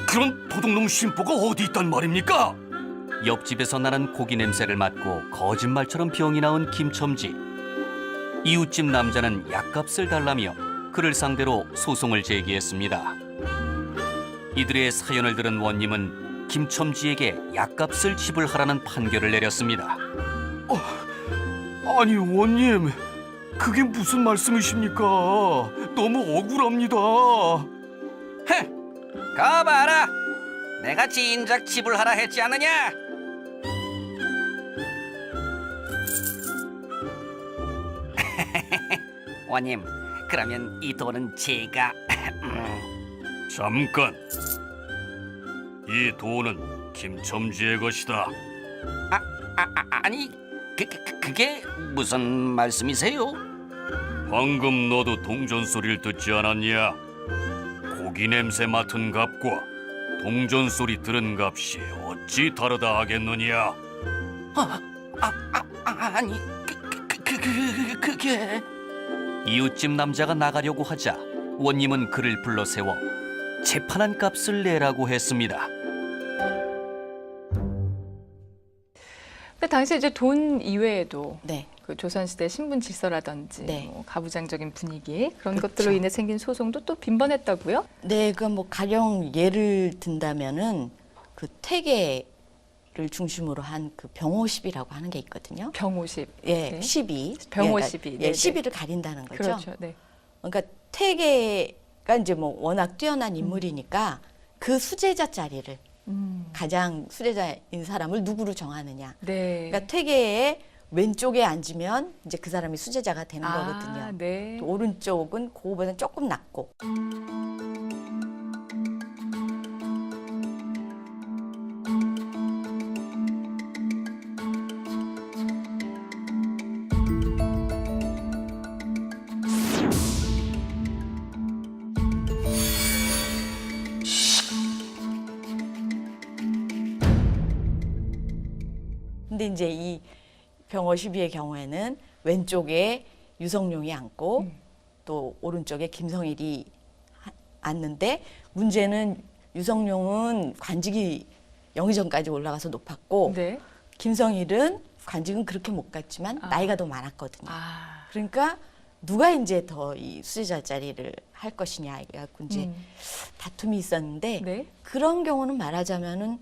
그런 도둑놈 심보가 어디 있단 말입니까? 옆집에서 나는 고기 냄새를 맡고 거짓말처럼 병이 나온 김첨지. 이웃집 남자는 약값을 달라며 그를 상대로 소송을 제기했습니다. 이들의 사연을 들은 원님은 김첨지에게 약값을 지불하라는 판결을 내렸습니다. 아니 원님, 그게 무슨 말씀이십니까? 너무 억울합니다. 가봐라. 내가 진작 지불하라 했지 않느냐? 원님, 그러면 이 돈은 제가... 잠깐. 이 돈은 김첨지의 것이다. 아니, 그게 무슨 말씀이세요? 방금 너도 동전 소리를 듣지 않았냐? 고기 냄새 맡은 값과 동전 소리 들은 값이 어찌 다르다 하겠느냐? 아니, 그게... 이웃집 남자가 나가려고 하자 원님은 그를 불러 세워 재판한 값을 내라고 했습니다. 근데 당시 이제 돈 이외에도 네. 그 조선시대 신분 질서라든지 네. 뭐 가부장적인 분위기 그런 그렇죠. 것들로 인해 생긴 소송도 또 빈번했다고요? 네, 그 뭐 가령 예를 든다면은 그 퇴계를 중심으로 한 그 병오십이라고 하는 게 있거든요. 병오십. 예, 네. 시비. 병오십이. 예, 네네. 시비를 가린다는 거죠. 그렇죠. 네. 그러니까 퇴계가 이제 뭐 워낙 뛰어난 인물이니까 그 수제자 자리를 가장 수제자인 사람을 누구로 정하느냐. 네. 그러니까 퇴계의 왼쪽에 앉으면 이제 그 사람이 수제자가 되는 아, 거거든요. 네. 또 오른쪽은 그거보다 조금 낮고. 근데 이제 이 병어12의 경우에는 왼쪽에 유성룡이 앉고 또 오른쪽에 김성일이 앉는데 문제는 유성룡은 관직이 영의정까지 올라가서 높았고 네. 김성일은 관직은 그렇게 못 갔지만 아. 나이가 더 많았거든요. 아. 그러니까 누가 이제 더 이 수제자 자리를 할 것이냐 이래갖고 이제 다툼이 있었는데 네. 그런 경우는 말하자면은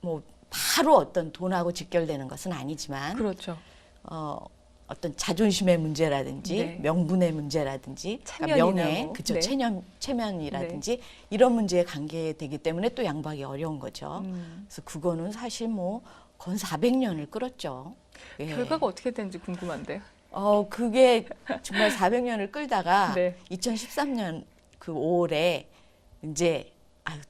뭐 바로 어떤 돈하고 직결되는 것은 아니지만 그렇죠. 어떤 자존심의 문제라든지 네. 명분의 문제라든지 그러니까 체면이나 명예, 뭐. 그쵸, 네. 체면이라든지 이런 문제에 관계되기 때문에 또 양보하기 어려운 거죠. 음. 그래서 그거는 사실 뭐 건 400년을 끌었죠. 예. 결과가 어떻게 되는지 궁금한데요. 그게 정말 400년을 끌다가 네. 2013년 그 5월에 이제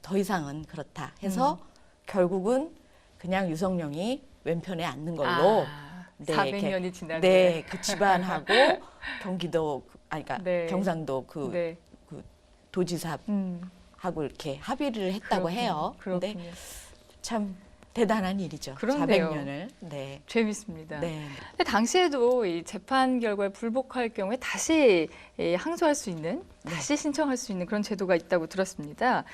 더 이상은 그렇다 해서 결국은 그냥 유성룡이 왼편에 앉는 걸로 네, 400년이 지난 네, 그 집안하고 경기도 그러니까 네. 경상도 그 네. 도지사하고 이렇게 합의를 했다고 그렇군요. 해요. 근데 그렇군요. 참 대단한 일이죠. 그런데요. 400년을. 네. 재밌습니다. 네. 근데 당시에도 이 재판 결과에 불복할 경우에 다시 항소할 수 있는, 다시 신청할 수 있는 그런 제도가 있다고 들었습니다.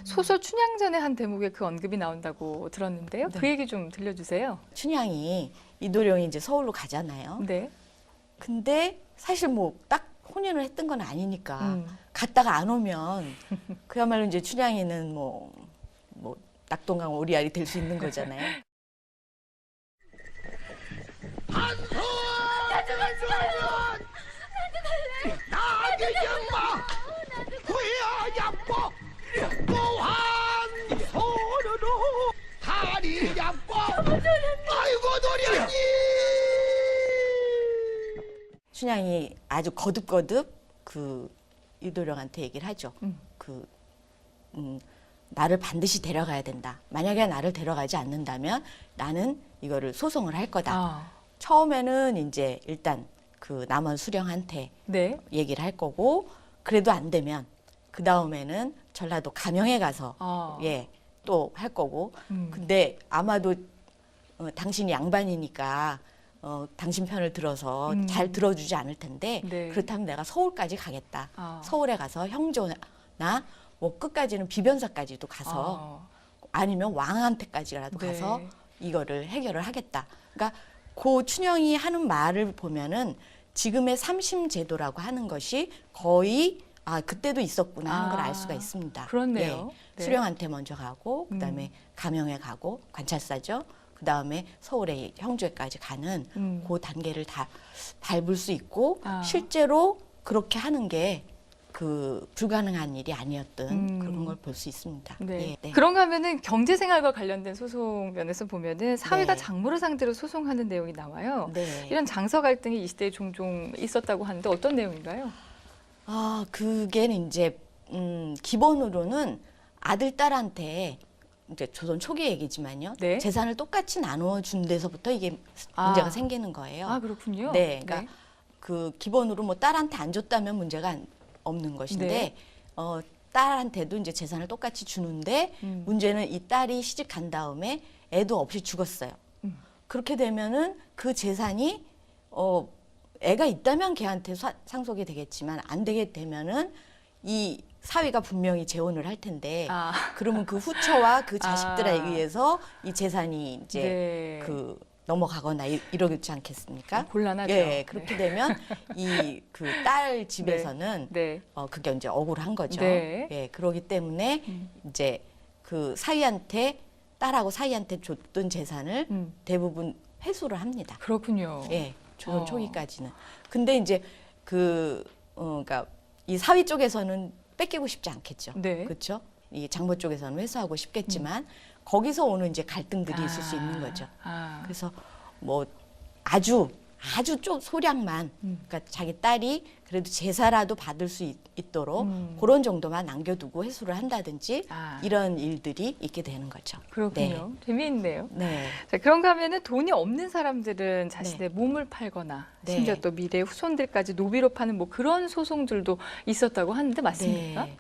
소설 춘향전의 한 대목에 그 언급이 나온다고 들었는데요. 네. 그 얘기 좀 들려주세요. 춘향이 이도령이 이제 서울로 가잖아요. 네. 근데 사실 뭐 딱 혼인을 했던 건 아니니까 음. 갔다가 안 오면 그야말로 이제 춘향이는 뭐 낙동강 오리알이 될 수 있는 거잖아요. 춘향이 아주 거듭거듭 그 이도령한테 얘기를 하죠. 나를 반드시 데려가야 된다. 만약에 나를 데려가지 않는다면 나는 이거를 소송을 할 거다. 처음에는 이제 일단 그 남원 수령한테 네. 얘기를 할 거고 그래도 안 되면 그 다음에는 전라도 감영에 가서 또 할 거고 근데 아마도 당신이 양반이니까 당신 편을 들어서 잘 들어주지 않을 텐데 네. 그렇다면 내가 서울까지 가겠다. 서울에 가서 형조나 뭐 끝까지는 비변사까지도 가서 아니면 왕한테까지라도 네. 가서 이거를 해결을 하겠다. 그러니까 그 춘향이 하는 말을 보면은 지금의 삼심제도라고 하는 것이 거의 그때도 있었구나 하는 걸 알 수가 있습니다. 그렇네요. 네. 수령한테 먼저 가고 그다음에 감영에 가고 관찰사죠. 그다음에 서울의 형조에까지 가는 그 단계를 다 밟을 수 있고 실제로 그렇게 하는 게 그 불가능한 일이 아니었던 그런 걸 볼 수 있습니다. 네. 예, 네. 그런가 하면은 경제 생활과 관련된 소송 면에서 보면은 사회가 네. 장모를 상대로 소송하는 내용이 나와요. 네. 이런 장서 갈등이 이 시대에 종종 있었다고 하는데 어떤 내용인가요? 그게는 이제 기본으로는 아들 딸한테 이제 조선 초기 얘기지만요. 네. 재산을 똑같이 나누어 준 데서부터 이게 문제가 생기는 거예요. 그렇군요. 네, 그러니까 그 기본으로 뭐 딸한테 안 줬다면 문제가 없는 것인데 네. 딸한테도 이제 재산을 똑같이 주는데 문제는 이 딸이 시집 간 다음에 애도 없이 죽었어요. 그렇게 되면은 그 재산이 애가 있다면 걔한테 상속이 되겠지만 안 되게 되면은 이 사위가 분명히 재혼을 할 텐데 아. 그러면 그 후처와 그 자식들에 아. 의해서 이 재산이 이제 네. 그 넘어가거나 이러지 않겠습니까? 곤란하죠. 예, 그렇게 되면 이 그 딸 집에서는 네. 그게 이제 억울한 거죠. 네. 예, 그러기 때문에 이제 그 사위한테 딸하고 사위한테 줬던 재산을 대부분 회수를 합니다. 그렇군요. 예, 조선 어. 초기까지는. 근데 이제 그러니까 이 사위 쪽에서는 뺏기고 싶지 않겠죠. 네. 그렇죠? 이 장모 쪽에서는 회수하고 싶겠지만 거기서 오는 이제 갈등들이 있을 수 있는 거죠. 아. 그래서 뭐 아주 좀 소량만, 그러니까 자기 딸이 그래도 제사라도 받을 수 있도록 그런 정도만 남겨두고 회수를 한다든지 아. 이런 일들이 있게 되는 거죠. 그렇군요. 재미있네요. 네. 자, 그런가 하면은 돈이 없는 사람들은 자신의 몸을 팔거나 네. 심지어 또 미래 후손들까지 노비로 파는 뭐 그런 소송들도 있었다고 하는데 맞습니까? 네.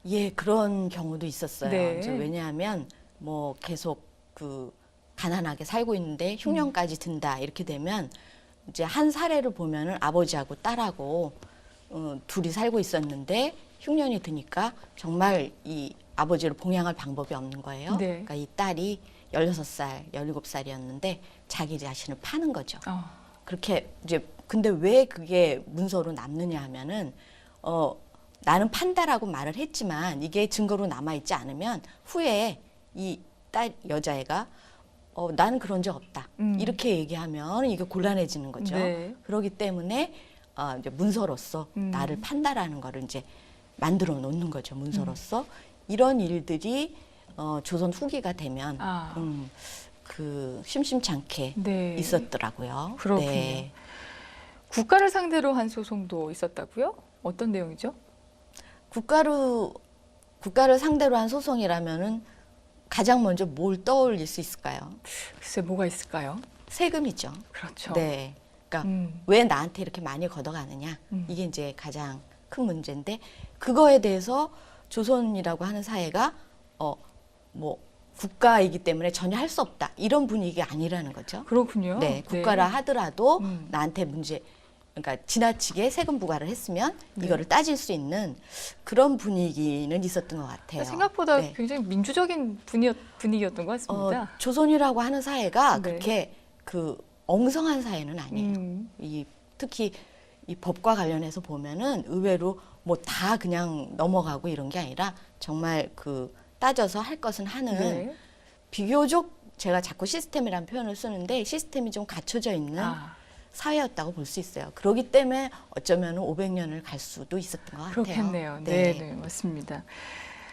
예, 그런 경우도 있었어요. 네. 이제 왜냐하면 뭐 계속 그 가난하게 살고 있는데 흉년까지 든다 이렇게 되면 이제 한 사례를 보면은 아버지하고 딸하고 둘이 살고 있었는데 흉년이 드니까 정말 이 아버지를 봉양할 방법이 없는 거예요. 네. 그러니까 이 딸이 16살, 17살이었는데 자기 자신을 파는 거죠. 그렇게 이제 근데 왜 그게 문서로 남느냐 하면은 나는 판다라고 말을 했지만 이게 증거로 남아 있지 않으면 후에 이 딸 여자애가 나는 그런 적 없다 이렇게 얘기하면 이게 곤란해지는 거죠. 네. 그렇기 때문에 이제 문서로서 나를 판다라는 거를 이제 만들어 놓는 거죠. 문서로서 이런 일들이 조선 후기가 되면 그 심심찮게 네. 있었더라고요. 그렇군요. 네. 국가를 상대로 한 소송도 있었다고요? 어떤 내용이죠? 국가를 상대로 한 소송이라면은 가장 먼저 뭘 떠올릴 수 있을까요? 글쎄 뭐가 있을까요? 세금이죠. 그렇죠. 네. 그러니까 왜 나한테 이렇게 많이 걷어가느냐 이게 이제 가장 큰 문제인데 그거에 대해서 조선이라고 하는 사회가 뭐 국가이기 때문에 전혀 할 수 없다 이런 분위기가 아니라는 거죠. 그렇군요. 네, 국가라 하더라도 나한테 그러니까 지나치게 세금 부과를 했으면 이거를 따질 수 있는 그런 분위기는 있었던 것 같아요. 생각보다 네. 굉장히 민주적인 분위기였던 것 같습니다. 조선이라고 하는 사회가 네. 그렇게 그 엉성한 사회는 아니에요. 특히 이 법과 관련해서 보면은 의외로 뭐 다 그냥 넘어가고 이런 게 아니라 정말 그 따져서 할 것은 하는 네. 비교적 제가 자꾸 시스템이라는 표현을 쓰는데 시스템이 좀 갖춰져 있는 사회였다고 볼 수 있어요. 그렇기 때문에 어쩌면 500년을 갈 수도 있었던 것 같아요. 그렇겠네요. 네, 맞습니다.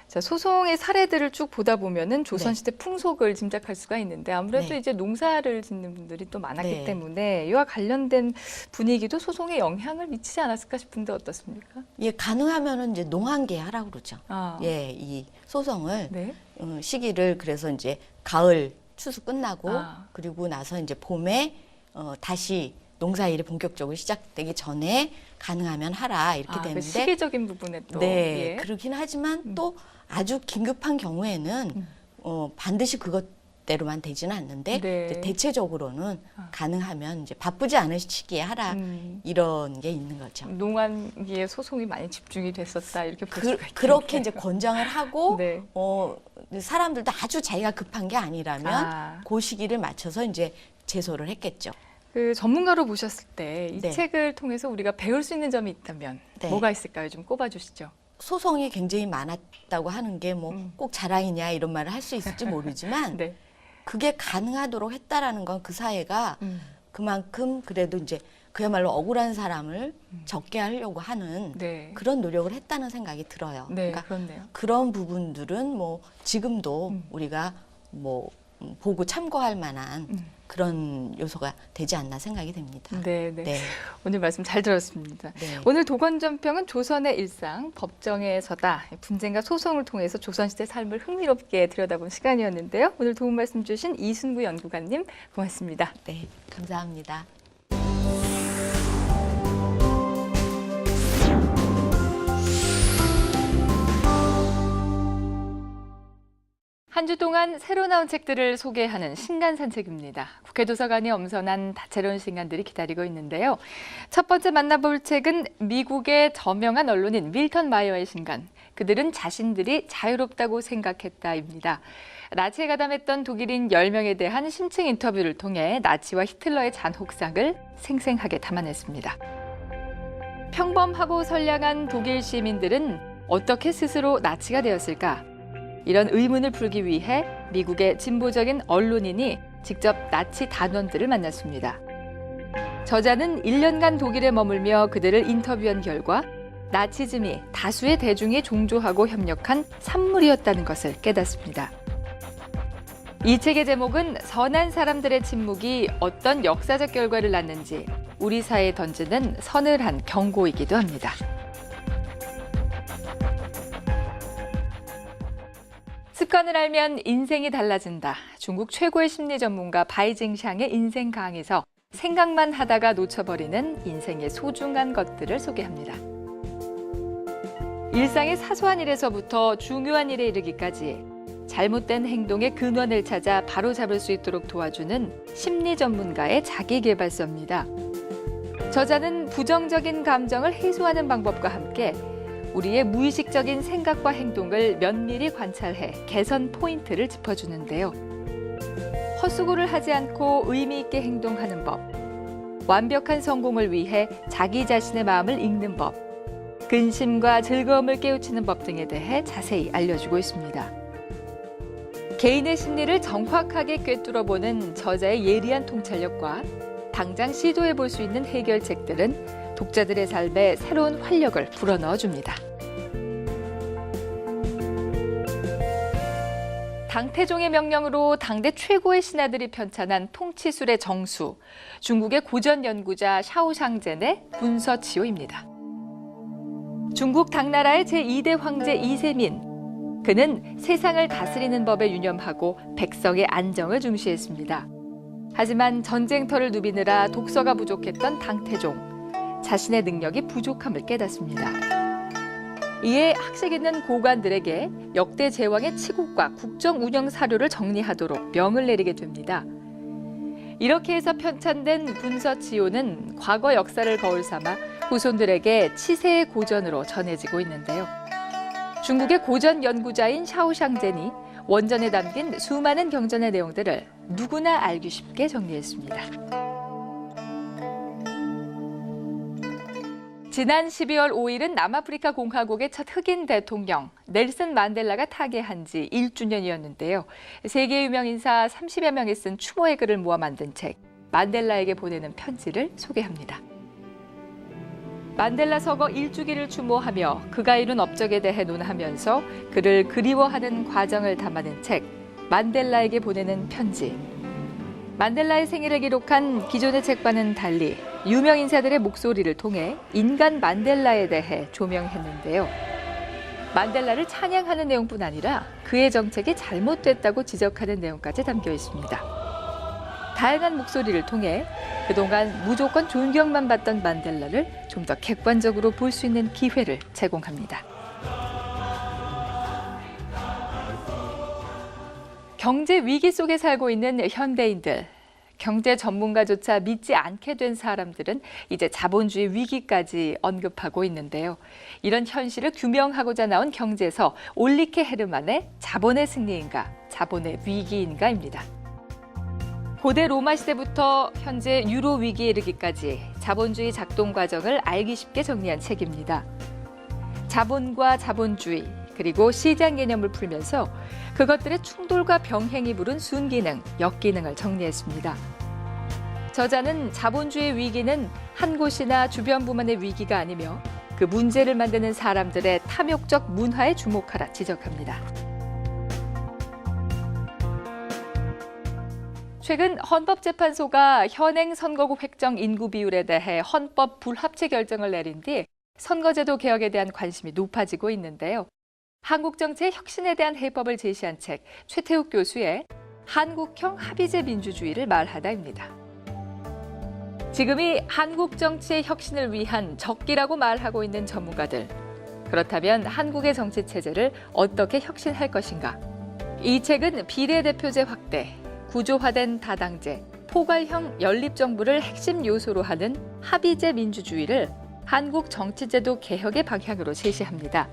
자, 소송의 사례들을 쭉 보다 보면은 조선시대 풍속을 짐작할 수가 있는데 아무래도 네. 이제 농사를 짓는 분들이 또 많았기 네. 때문에 이와 관련된 분위기도 소송에 영향을 미치지 않았을까 싶은데 어떻습니까? 예, 가능하면은 이제 농한계 하라고 그러죠. 아. 예, 이 소송을 네. 시기를 그래서 이제 가을 추수 끝나고 아. 그리고 나서 이제 봄에 다시 농사일이 본격적으로 시작되기 전에 가능하면 하라 이렇게 그 되는데 시기적인 부분에 또 네, 예. 그렇긴 하지만 또 아주 긴급한 경우에는 반드시 그것대로만 되지는 않는데 네. 이제 대체적으로는 가능하면 이제 바쁘지 않은 시기에 하라 이런 게 있는 거죠. 농한기에 소송이 많이 집중이 됐었다 이렇게 볼 수가 있겠네요. 그렇게 이제 권장을 하고 네. 사람들도 아주 자기가 급한 게 아니라면 그 시기를 맞춰서 이제 제소를 했겠죠. 그 전문가로 보셨을 때 이 네. 책을 통해서 우리가 배울 수 있는 점이 있다면 네. 뭐가 있을까요? 좀 꼽아주시죠. 소송이 굉장히 많았다고 하는 게 뭐 꼭 자랑이냐 이런 말을 할 수 있을지 모르지만 네. 그게 가능하도록 했다라는 건 그 사회가 그만큼 그래도 이제 그야말로 억울한 사람을 적게 하려고 하는 네. 그런 노력을 했다는 생각이 들어요. 네, 그러니까 그렇네요. 그런 부분들은 뭐 지금도 우리가 뭐 보고 참고할 만한 그런 요소가 되지 않나 생각이 됩니다. 네, 네. 오늘 말씀 잘 들었습니다. 네. 오늘 도건전평은 조선의 일상, 법정에서다. 분쟁과 소송을 통해서 조선시대 삶을 흥미롭게 들여다본 시간이었는데요. 오늘 도움 말씀 주신 이순구 연구관님 고맙습니다. 네, 감사합니다. 한 주 동안 새로 나온 책들을 소개하는 신간 산책입니다. 국회 도서관이 엄선한 다채로운 신간들이 기다리고 있는데요. 첫 번째 만나볼 책은 미국의 저명한 언론인 밀턴 마이어의 신간, 그들은 자신들이 자유롭다고 생각했다입니다. 나치에 가담했던 독일인 10명에 대한 심층 인터뷰를 통해 나치와 히틀러의 잔혹삭을 생생하게 담아냈습니다. 평범하고 선량한 독일 시민들은 어떻게 스스로 나치가 되었을까? 이런 의문을 풀기 위해 미국의 진보적인 언론인이 직접 나치 단원들을 만났습니다. 저자는 1년간 독일에 머물며 그들을 인터뷰한 결과 나치즘이 다수의 대중이 종조하고 협력한 산물이었다는 것을 깨닫습니다. 이 책의 제목은 선한 사람들의 침묵이 어떤 역사적 결과를 낳는지 우리 사회에 던지는 서늘한 경고이기도 합니다. 습관을 알면 인생이 달라진다. 중국 최고의 심리 전문가 바이징샹의 인생 강에서 생각만 하다가 놓쳐버리는 인생의 소중한 것들을 소개합니다. 일상의 사소한 일에서부터 중요한 일에 이르기까지 잘못된 행동의 근원을 찾아 바로잡을 수 있도록 도와주는 심리 전문가의 자기계발서입니다. 저자는 부정적인 감정을 해소하는 방법과 함께 우리의 무의식적인 생각과 행동을 면밀히 관찰해 개선 포인트를 짚어주는데요. 헛수고를 하지 않고 의미 있게 행동하는 법, 완벽한 성공을 위해 자기 자신의 마음을 읽는 법, 근심과 즐거움을 깨우치는 법 등에 대해 자세히 알려주고 있습니다. 개인의 심리를 정확하게 꿰뚫어보는 저자의 예리한 통찰력과 당장 시도해 볼 수 있는 해결책들은 독자들의 삶에 새로운 활력을 불어넣어줍니다. 당태종의 명령으로 당대 최고의 신하들이 편찬한 통치술의 정수, 중국의 고전 연구자 샤오샹젠의 분서치오입니다. 중국 당나라의 제2대 황제 이세민, 그는 세상을 다스리는 법에 유념하고 백성의 안정을 중시했습니다. 하지만 전쟁터를 누비느라 독서가 부족했던 당태종, 자신의 능력이 부족함을 깨닫습니다. 이에 학식 있는 고관들에게 역대 제왕의 치국과 국정 운영 사료를 정리하도록 명을 내리게 됩니다. 이렇게 해서 편찬된 분서치오는 과거 역사를 거울 삼아 후손들에게 치세의 고전으로 전해지고 있는데요. 중국의 고전 연구자인 샤오샹젠이 원전에 담긴 수많은 경전의 내용들을 누구나 알기 쉽게 정리했습니다. 지난 12월 5일은 남아프리카 공화국의 첫 흑인 대통령 넬슨 만델라가 타계한 지 1주년이었는데요. 세계 유명 인사 30여 명이 쓴 추모의 글을 모아 만든 책 만델라에게 보내는 편지를 소개합니다. 만델라 서거 1주기를 추모하며 그가 이룬 업적에 대해 논하면서 그를 그리워하는 과정을 담아낸 책 만델라에게 보내는 편지. 만델라의 생일을 기록한 기존의 책과는 달리 유명 인사들의 목소리를 통해 인간 만델라에 대해 조명했는데요. 만델라를 찬양하는 내용뿐 아니라 그의 정책이 잘못됐다고 지적하는 내용까지 담겨 있습니다. 다양한 목소리를 통해 그동안 무조건 존경만 받던 만델라를 좀 더 객관적으로 볼 수 있는 기회를 제공합니다. 경제 위기 속에 살고 있는 현대인들, 경제 전문가조차 믿지 않게 된 사람들은 이제 자본주의 위기까지 언급하고 있는데요. 이런 현실을 규명하고자 나온 경제서 올리케 헤르만의 자본의 승리인가, 자본의 위기인가입니다. 고대 로마 시대부터 현재 유로 위기에 이르기까지 자본주의 작동 과정을 알기 쉽게 정리한 책입니다. 자본과 자본주의, 그리고 시장 개념을 풀면서 그것들의 충돌과 병행이 부른 순기능, 역기능을 정리했습니다. 저자는 자본주의 위기는 한 곳이나 주변 부만의 위기가 아니며 그 문제를 만드는 사람들의 탐욕적 문화에 주목하라 지적합니다. 최근 헌법재판소가 현행 선거구 획정 인구 비율에 대해 헌법 불합치 결정을 내린 뒤 선거제도 개혁에 대한 관심이 높아지고 있는데요. 한국 정치의 혁신에 대한 해법을 제시한 책 최태욱 교수의 한국형 합의제 민주주의를 말하다입니다. 지금이 한국 정치의 혁신을 위한 적기라고 말하고 있는 전문가들. 그렇다면 한국의 정치 체제를 어떻게 혁신할 것인가? 이 책은 비례대표제 확대, 구조화된 다당제, 포괄형 연립정부를 핵심 요소로 하는 합의제 민주주의를 한국 정치제도 개혁의 방향으로 제시합니다.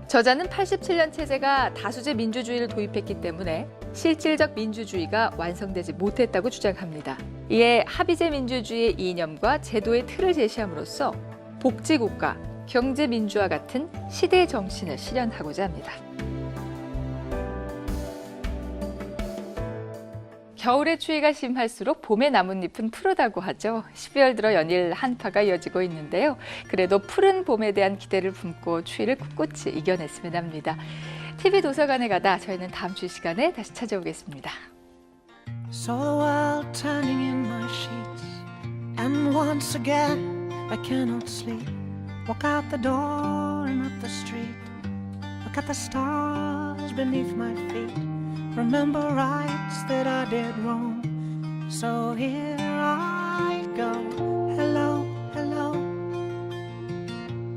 저자는 87년 체제가 다수제 민주주의를 도입했기 때문에 실질적 민주주의가 완성되지 못했다고 주장합니다. 이에 합의제 민주주의의 이념과 제도의 틀을 제시함으로써 복지국가, 경제민주화 같은 시대의 정신을 실현하고자 합니다. 겨울의 추위가 심할수록 봄의 나뭇잎은 푸르다고 하죠. 12월 들어 연일 한파가 이어지고 있는데요. 그래도 푸른 봄에 대한 기대를 품고 추위를 꿋꿋이 이겨냈으면 합니다. TV 도서관에 가다 저희는 다음 주 시간에 다시 찾아오겠습니다. Saw the world turning in my sheets, and once again I cannot sleep. Walk out the door and up the street, look at the stars beneath my feet. Remember rights that I did wrong, so here I go. Hello, hello.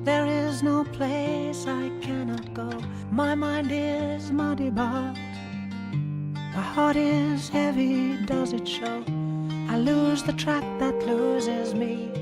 There is no place I cannot go. My mind is muddy, but my heart is heavy, does it show? I lose the track that loses me.